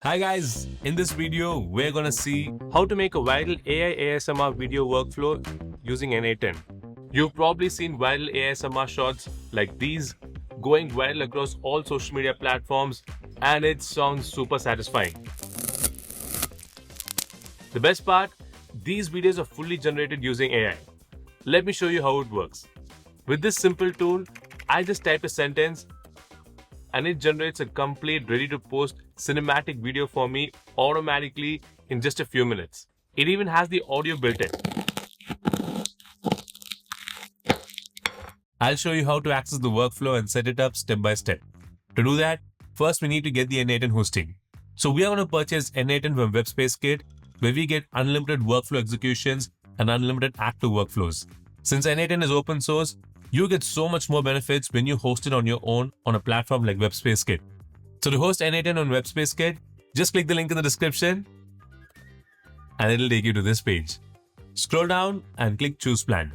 Hi guys, in this video we're gonna see how to make a viral AI ASMR video workflow using N8N. You've probably seen viral ASMR shots like these going viral across all social media platforms and it sounds super satisfying. The best part, these videos are fully generated using AI. Let me show you how it works. With this simple tool, I just type a sentence and it generates a complete ready-to-post cinematic video for me automatically in just a few minutes. It even has the audio built in. I'll show you how to access the workflow and set it up step by step. To do that, first we need to get the N8N hosting. So we are going to purchase N8N from Webspacekit, where we get unlimited workflow executions and unlimited active workflows. Since N8N is open source, you get so much more benefits when you host it on your own on a platform like Webspacekit. So to host N8N on Webspacekit, just click the link in the description and it'll take you to this page. Scroll down and click Choose Plan.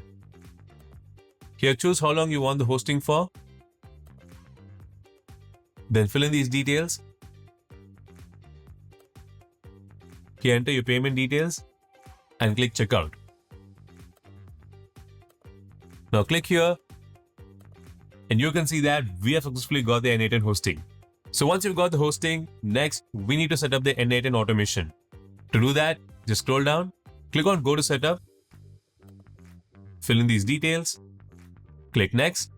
Here choose how long you want the hosting for. Then fill in these details. Here enter your payment details and click Checkout. Now click here and you can see that we have successfully got the N8N hosting. So once you've got the hosting, next we need to set up the N8N automation. To do that, just scroll down, click on Go to Setup, fill in these details, click Next,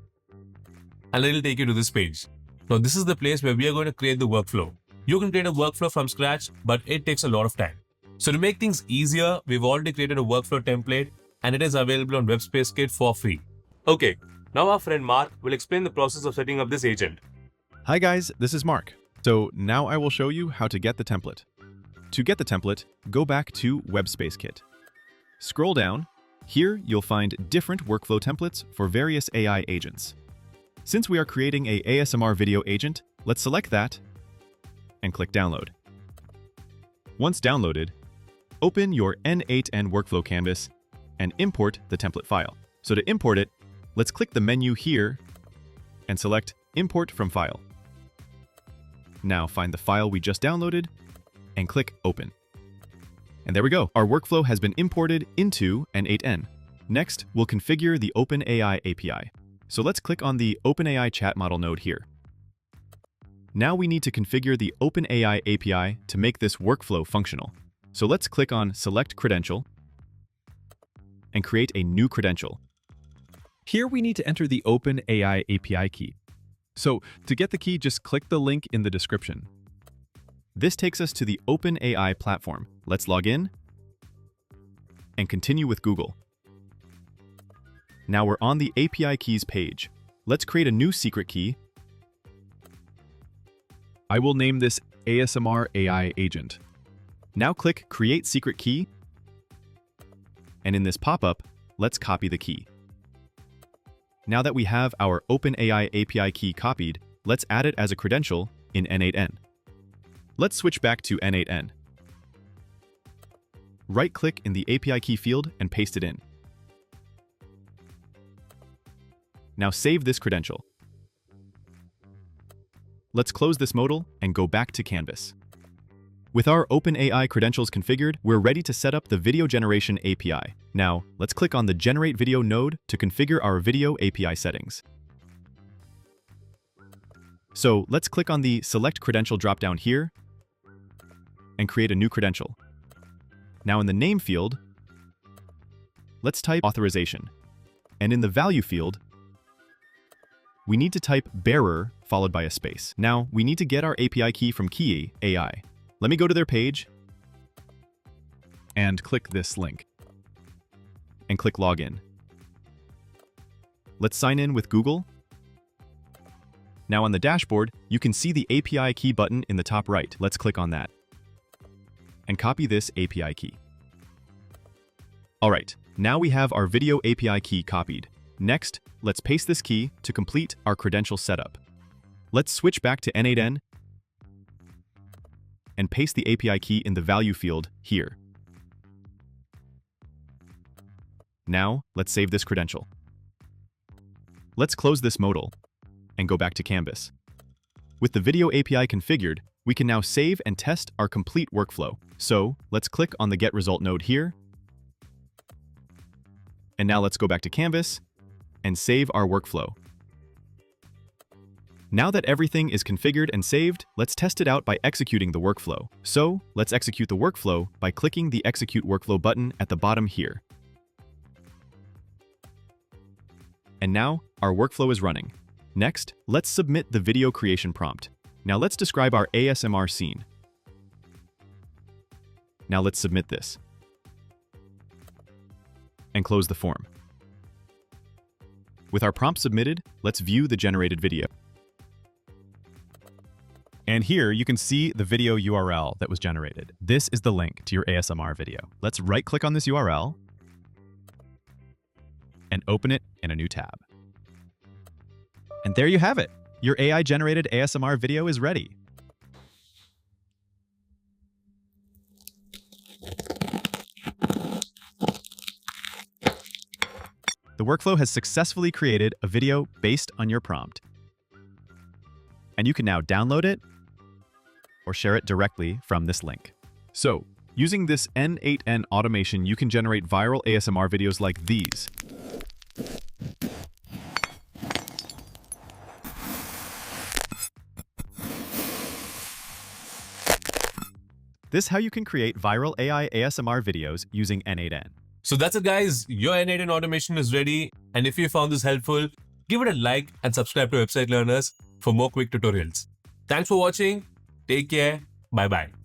and it'll take you to this page. Now this is the place where we are going to create the workflow. You can create a workflow from scratch, but it takes a lot of time. So to make things easier, we've already created a workflow template and it is available on Webspacekit for free. Okay, now our friend Mark will explain the process of setting up this agent. Hi guys, this is Mark. So now I will show you how to get the template. To get the template, go back to Webspacekit. Scroll down. Here you'll find different workflow templates for various AI agents. Since we are creating a ASMR video agent, let's select that and click Download. Once downloaded, open your N8N workflow canvas and import the template file. So to import it, let's click the menu here and select Import from File. Now find the file we just downloaded and click Open. And there we go. Our workflow has been imported into N8N. Next, we'll configure the OpenAI API. So let's click on the OpenAI chat model node here. Now we need to configure the OpenAI API to make this workflow functional. So let's click on Select Credential and create a new credential. Here we need to enter the OpenAI API key. So to get the key, just click the link in the description. This takes us to the OpenAI platform. Let's log in and continue with Google. Now we're on the API keys page. Let's create a new secret key. I will name this ASMR AI agent. Now click Create Secret Key. And in this pop-up, let's copy the key. Now that we have our OpenAI API key copied, let's add it as a credential in N8N. Let's switch back to N8N. Right-click in the API key field and paste it in. Now save this credential. Let's close this modal and go back to Canvas. With our OpenAI credentials configured, we're ready to set up the Video Generation API. Now, let's click on the Generate Video node to configure our video API settings. So let's click on the Select Credential dropdown here and create a new credential. Now in the name field, let's type authorization. And in the value field, we need to type bearer followed by a space. Now we need to get our API key from Kie AI. Let me go to their page and click this link and click Login. Let's sign in with Google. Now on the dashboard, you can see the API key button in the top right. Let's click on that and copy this API key. All right, now we have our video API key copied. Next, let's paste this key to complete our credential setup. Let's switch back to N8N and paste the API key in the value field here. Now, let's save this credential. Let's close this modal and go back to Canvas. With the video API configured, We can now save and test our complete workflow. So let's click on the Get Result node here. And now let's go back to Canvas and save our workflow. Now that everything is configured and saved, let's test it out by executing the workflow. So let's execute the workflow by clicking the Execute Workflow button at the bottom here. And now our workflow is running. Next, let's submit the video creation prompt. Now let's describe our ASMR scene. Now let's submit this. And close the form. With our prompt submitted, let's view the generated video. And here you can see the video URL that was generated. This is the link to your ASMR video. Let's right-click on this URL and open it in a new tab. And there you have it. Your AI-generated ASMR video is ready. The workflow has successfully created a video based on your prompt. And you can now download it or share it directly from this link. So, using this N8N automation, you can generate viral ASMR videos like these. This is how you can create viral AI ASMR videos using N8N. So that's it, guys. Your N8N automation is ready. And if you found this helpful, give it a like and subscribe to Website Learners for more quick tutorials. Thanks for watching. Take care. Bye-bye.